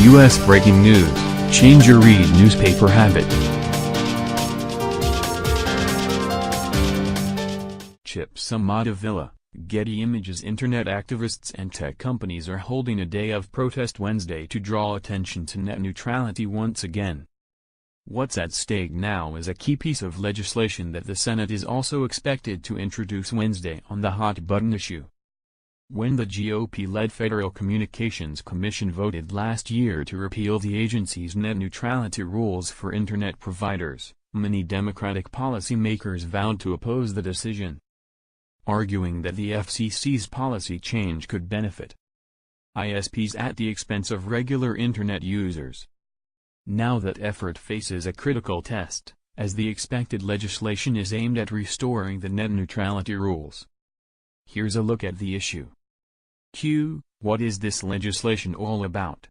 U.S. breaking news, change your read newspaper habit. Chip Somodevilla, Getty Images. Internet activists and tech companies are holding a day of protest Wednesday to draw attention to net neutrality once again. What's at stake now is a key piece of legislation that the Senate is also expected to introduce Wednesday on the hot-button issue. When the GOP-led Federal Communications Commission voted last year to repeal the agency's net neutrality rules for Internet providers, many Democratic policymakers vowed to oppose the decision, arguing that the FCC's policy change could benefit ISPs at the expense of regular Internet users. Now that effort faces a critical test, as the expected legislation is aimed at restoring the net neutrality rules. Here's a look at the issue. What is this legislation all about?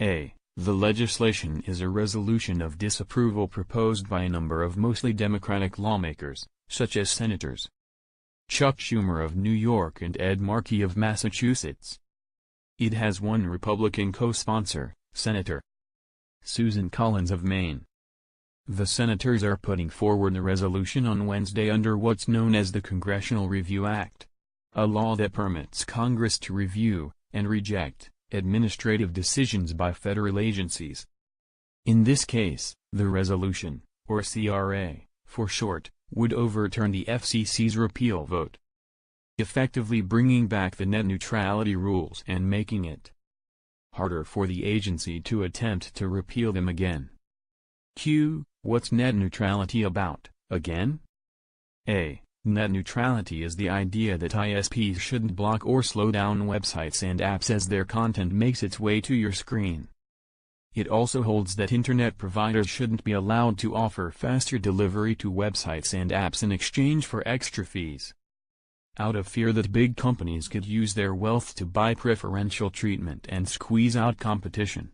A. The legislation is a resolution of disapproval proposed by a number of mostly Democratic lawmakers, such as Senators Chuck Schumer of New York and Ed Markey of Massachusetts. It has one Republican co-sponsor, Senator Susan Collins of Maine. The senators are putting forward a resolution on Wednesday under what's known as the Congressional Review Act, a law that permits Congress to review and reject administrative decisions by federal agencies. In this case, the resolution, or CRA, for short, would overturn the FCC's repeal vote, effectively bringing back the net neutrality rules and making it harder for the agency to attempt to repeal them again. What's net neutrality about, again? A. Net neutrality is the idea that ISPs shouldn't block or slow down websites and apps as their content makes its way to your screen. It also holds that Internet providers shouldn't be allowed to offer faster delivery to websites and apps in exchange for extra fees, out of fear that big companies could use their wealth to buy preferential treatment and squeeze out competition.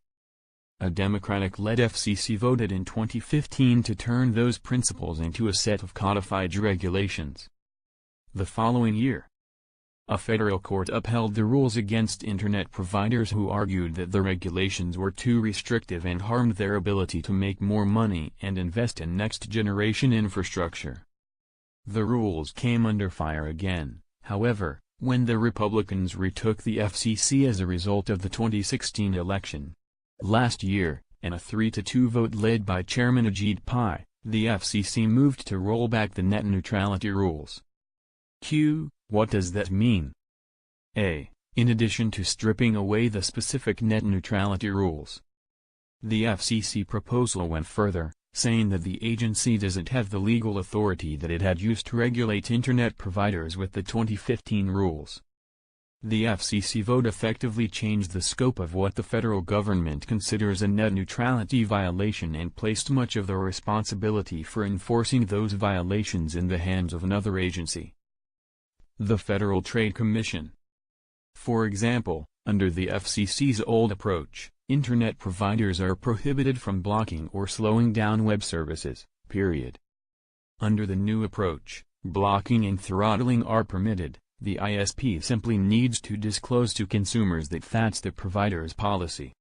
A Democratic-led FCC voted in 2015 to turn those principles into a set of codified regulations. The following year, a federal court upheld the rules against Internet providers who argued that the regulations were too restrictive and harmed their ability to make more money and invest in next-generation infrastructure. The rules came under fire again, however, when the Republicans retook the FCC as a result of the 2016 election. Last year, in a 3-2 vote led by Chairman Ajit Pai, the FCC moved to roll back the net neutrality rules. What does that mean? A. In addition to stripping away the specific net neutrality rules, the FCC proposal went further, saying that the agency doesn't have the legal authority that it had used to regulate Internet providers with the 2015 rules. The FCC vote effectively changed the scope of what the federal government considers a net neutrality violation and placed much of the responsibility for enforcing those violations in the hands of another agency, the Federal Trade Commission. For example, under the FCC's old approach, Internet providers are prohibited from blocking or slowing down web services, period. Under the new approach, blocking and throttling are permitted. The ISP simply needs to disclose to consumers that that's the provider's policy.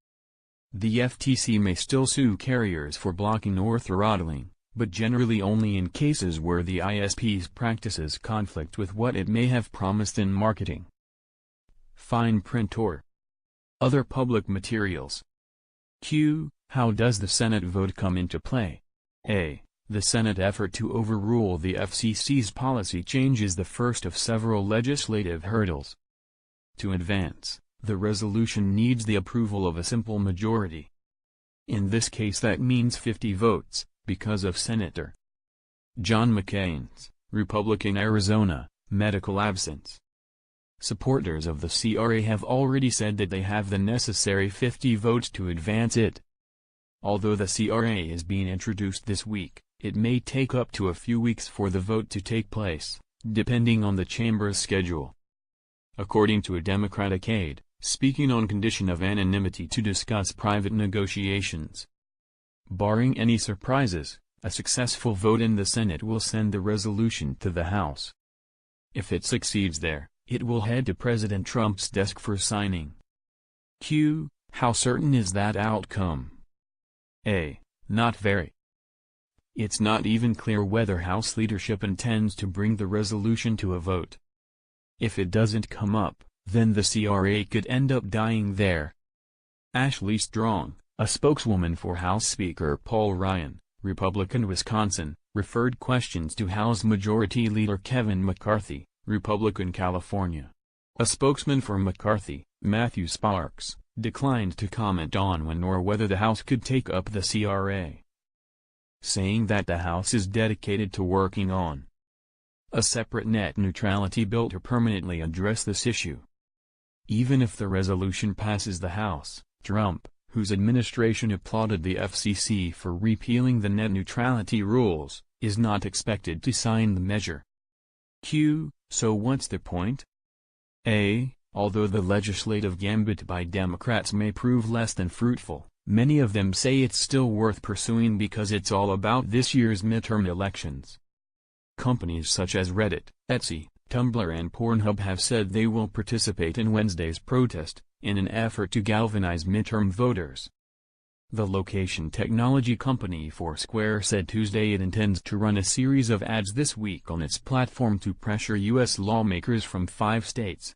The FTC may still sue carriers for blocking or throttling, but generally only in cases where the ISP's practices conflict with what it may have promised in marketing, fine print or other public materials. How does the Senate vote come into play? A. The Senate effort to overrule the FCC's policy change is the first of several legislative hurdles. To advance, the resolution needs the approval of a simple majority. In this case that means 50 votes, because of Senator John McCain's, Republican Arizona, medical absence. Supporters of the CRA have already said that they have the necessary 50 votes to advance it. Although the CRA is being introduced this week, it may take up to a few weeks for the vote to take place, depending on the chamber's schedule. According to a Democratic aide, speaking on condition of anonymity to discuss private negotiations. Barring any surprises, a successful vote in the Senate will send the resolution to the House. If it succeeds there, it will head to President Trump's desk for signing. How certain is that outcome? A. Not very. It's not even clear whether House leadership intends to bring the resolution to a vote. If it doesn't come up, then the CRA could end up dying there. Ashley Strong, a spokeswoman for House Speaker Paul Ryan, Republican Wisconsin, referred questions to House Majority Leader Kevin McCarthy, Republican California. A spokesman for McCarthy, Matthew Sparks, declined to comment on when or whether the House could take up the CRA, saying that the House is dedicated to working on a separate net neutrality bill to permanently address this issue. Even if the resolution passes the House, Trump, whose administration applauded the FCC for repealing the net neutrality rules, is not expected to sign the measure. So what's the point? A. Although the legislative gambit by Democrats may prove less than fruitful, many of them say it's still worth pursuing because it's all about this year's midterm elections. Companies such as Reddit, Etsy, Tumblr and Pornhub have said they will participate in Wednesday's protest, in an effort to galvanize midterm voters. The location technology company Foursquare said Tuesday it intends to run a series of ads this week on its platform to pressure U.S. lawmakers from 5 states: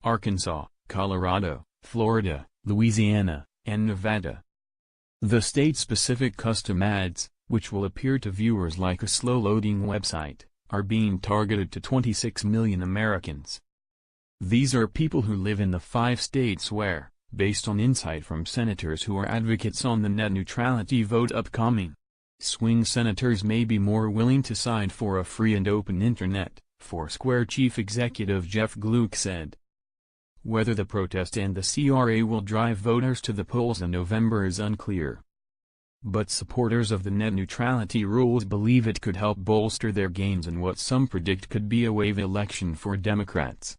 Arkansas, Colorado, Florida, Louisiana, and Nevada. The state-specific custom ads, which will appear to viewers like a slow-loading website, are being targeted to 26 million Americans. These are people who live in the 5 states where, based on insight from senators who are advocates on the net neutrality vote upcoming, swing senators may be more willing to side for a free and open internet, Foursquare chief executive Jeff Gluck said. Whether the protest and the CRA will drive voters to the polls in November is unclear. But supporters of the net neutrality rules believe it could help bolster their gains in what some predict could be a wave election for Democrats.